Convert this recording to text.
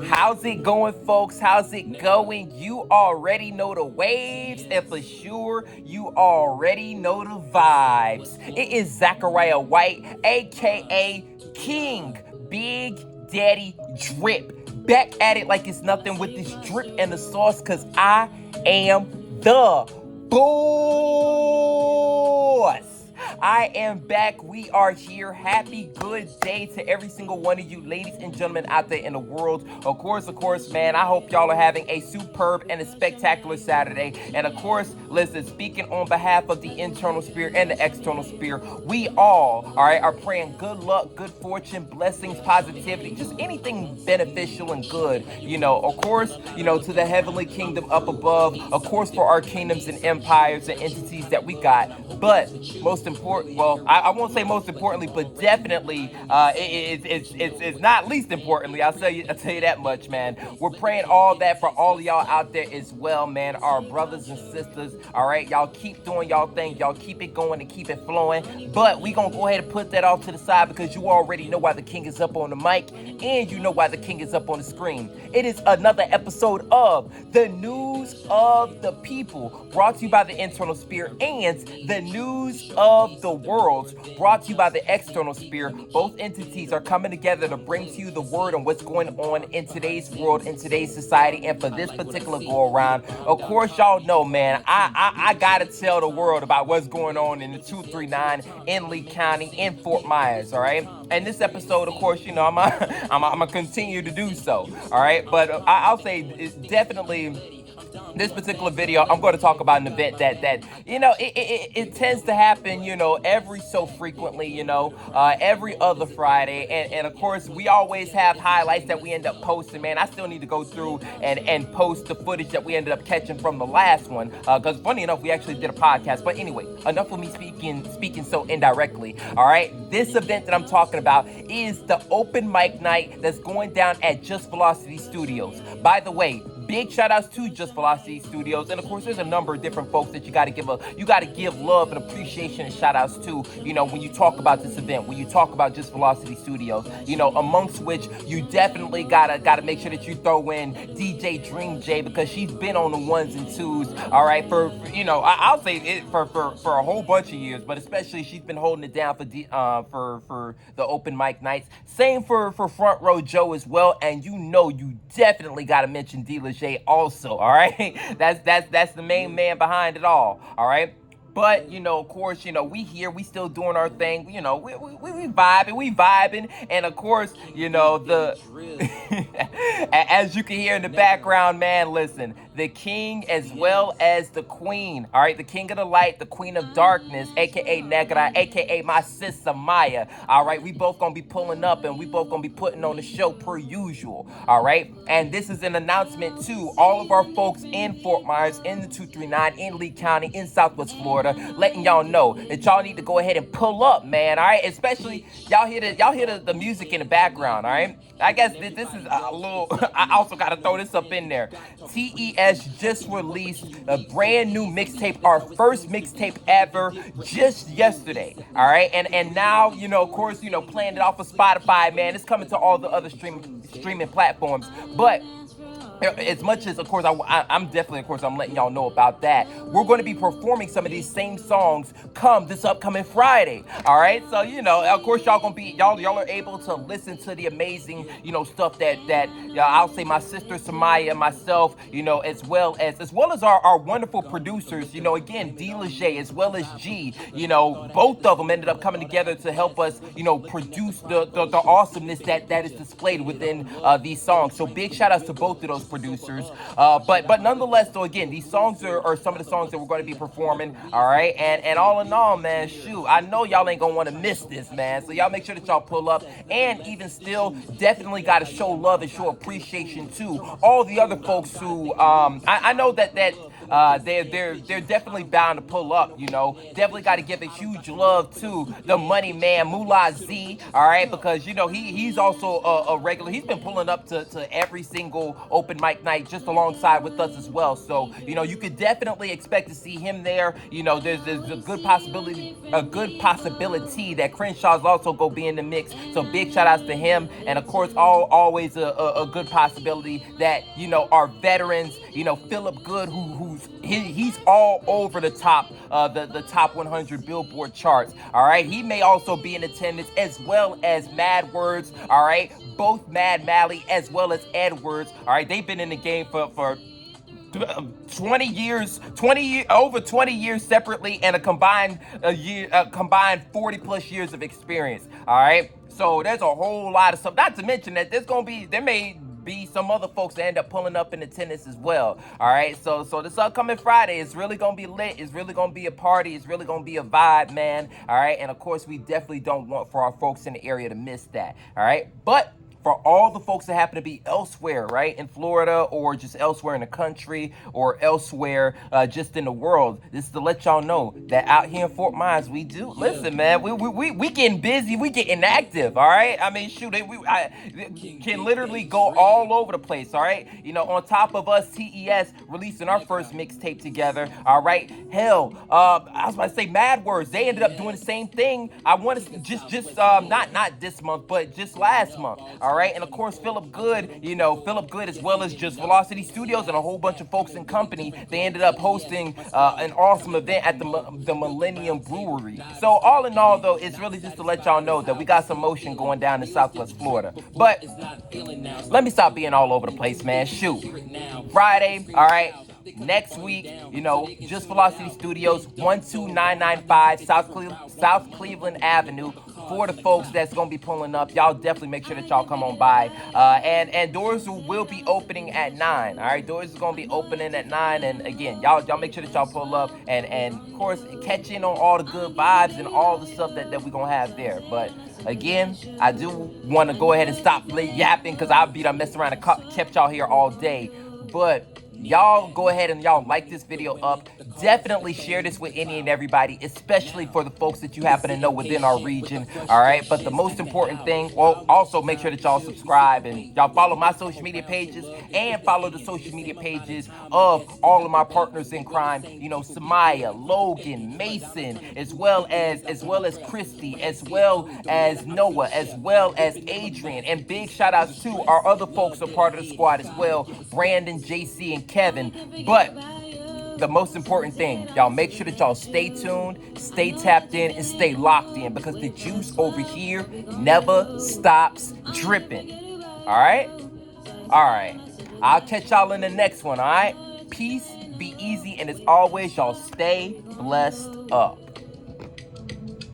How's it going, folks? How's it going? You already know the waves, and for sure, you already know the vibes. It is Zachariah White, aka King Big Daddy Drip. Back at it like it's nothing with this drip and the sauce, cause I am the boss. I am back. We are here. Happy good day to every single one of you ladies and gentlemen out there in the world. Of course, man, I hope y'all are having a superb and a spectacular Saturday. And of course, listen, speaking on behalf of the internal spirit and the external spirit, we all right, are praying good luck, good fortune, blessings, positivity, just anything beneficial and good, of course, to the heavenly kingdom up above, of course, for our kingdoms and empires and entities that we got. But most important, well, I won't say most importantly, but definitely, it's not least importantly. I'll tell you that much, man. We're praying all that for all of y'all out there as well, man. Our brothers and sisters, all right, y'all keep doing y'all thing, y'all keep it going and keep it flowing. But we gonna go ahead and put that off to the side because you already know why the king is up on the mic, and you know why the king is up on the screen. It is another episode of the News of the People, brought to you by the Internal Spirit, and the News of the World, brought to you by the External Spirit. Both entities are coming together to bring to you the word on what's going on in today's world, in today's society, and for this particular go around, of course, y'all know, man, I gotta tell the world about what's going on in the 239 in Lee County in Fort Myers, all right? And this episode, of course, I'm gonna continue to do so, all right? But I'll say it's definitely this particular video. I'm going to talk about an event that it tends to happen, every so frequently, every other Friday, and of course we always have highlights that we end up posting. Man, I still need to go through and post the footage that we ended up catching from the last one, because funny enough, we actually did a podcast. But anyway, enough of me speaking so indirectly. All right, this event that I'm talking about is the open mic night that's going down at Just Velocity Studios. By the way, big shout outs to Just Velocity Studios. And of course, there's a number of different folks that you got to give love and appreciation and shout outs to, when you talk about this event, when you talk about Just Velocity Studios, amongst which you definitely gotta make sure that you throw in DJ Dream J, because she's been on the ones and twos, all right, for I'll say it for a whole bunch of years, but especially she's been holding it down for the open mic nights. Same for Front Row Joe as well. And you definitely gotta mention D. J also, all right? That's the main man behind it all right? But, of course, we still doing our thing. We vibing. And of course, the as you can hear in the background, man, listen, the king as well as the queen, all right? The king of the light, the queen of darkness, aka Negra, aka my sister Maya, all right? We both gonna be pulling up and we both gonna be putting on the show per usual, all right? And this is an announcement to all of our folks in Fort Myers, in the 239, in Lee County, in Southwest Florida, letting y'all know that y'all need to go ahead and pull up, man, all right? Especially y'all hear the music in the background, all right? I guess this is a little, I also got to throw this up in there. T.E.S. just released a brand new mixtape, our first mixtape ever, just yesterday, all right? And now, of course, playing it off of Spotify, man, it's coming to all the other streaming platforms. But as much as, of course, I'm definitely, of course, I'm letting y'all know about that. We're going to be performing some of these same songs come this upcoming Friday. All right, so of course, y'all are able to listen to the amazing, stuff that I'll say my sister Samaya and myself, as well as our wonderful producers, again, D. Leger as well as G, both of them ended up coming together to help us, produce the awesomeness that is displayed within these songs. So big shout outs to both of those producers. But nonetheless, though, again, these songs are some of the songs that we're going to be performing. All right, and all in all, man, shoot, I know y'all ain't gonna want to miss this, man. So y'all make sure that y'all pull up, and even still, definitely got to show love and show appreciation to all the other folks who I know that they're definitely bound to pull up. Definitely got to give a huge love to the money man Mullah Z. All right, because he's also a regular. He's been pulling up to every single open mic night just alongside with us as well. So you could definitely expect to see him there. There's a good possibility that Crenshaw's also go be in the mix. So big shout outs to him, and of course always a good possibility that our veterans, Philip Good, he's all over the top the top 100 Billboard charts. All right, he may also be in attendance, as well as Mad Words. All right, both Mad Mally as well as Edwards. All right, they've been in the game for 20 years, over 20 years separately, and a combined 40 plus years of experience. All right, so there's a whole lot of stuff. Not to mention that there may be some other folks that end up pulling up in attendance as well. All right, so this upcoming Friday is really gonna be lit. It's really gonna be a party. It's really gonna be a vibe, man. All right, and of course we definitely don't want for our folks in the area to miss that. All right, but for all the folks that happen to be elsewhere, right, in Florida, or just elsewhere in the country, or elsewhere just in the world, this is to let y'all know that out here in Fort Myers, we do. Listen, man, we getting busy, we getting active, all right? I mean, shoot, I can literally go all over the place, all right? On top of us, T.E.S. releasing our first mixtape together, all right? Hell, I was about to say Mad Words, they ended up doing the same thing. I want to just not this month, but just last month, all right? And of course, Philip Good, as well as just Velocity Studios and a whole bunch of folks in company, they ended up hosting an awesome event at the Millennium Brewery. So all in all, though, it's really just to let y'all know that we got some motion going down in Southwest Florida. But let me stop being all over the place, man. Shoot. Friday, all right? Next week, just Velocity Studios, 12995 South Cleveland Avenue. For the folks that's gonna be pulling up, y'all definitely make sure that y'all come on by. And doors will be opening at 9. All right, doors is gonna be opening at 9. And again, y'all make sure that y'all pull up and of course catch in on all the good vibes and all the stuff that we're gonna have there. But again, I do want to go ahead and stop yapping, because I'll be done messing around and kept y'all here all day. But y'all go ahead and y'all like this video up. Definitely share this with any and everybody, especially for the folks that you happen to know within our region. All right, but the most important thing, well, also make sure that y'all subscribe and y'all follow my social media pages and follow the social media pages of all of my partners in crime. Samaya, Logan, Mason, as well as Christy, as well as Noah, as well as Adrian, and big shout outs to our other folks who are part of the squad as well, Brandon, JC, and Kevin. But the most important thing, y'all make sure that y'all stay tuned, stay tapped in, and stay locked in, because the juice over here never stops dripping. All right? All right. I'll catch y'all in the next one, all right? Peace, be easy, and as always, y'all stay blessed up.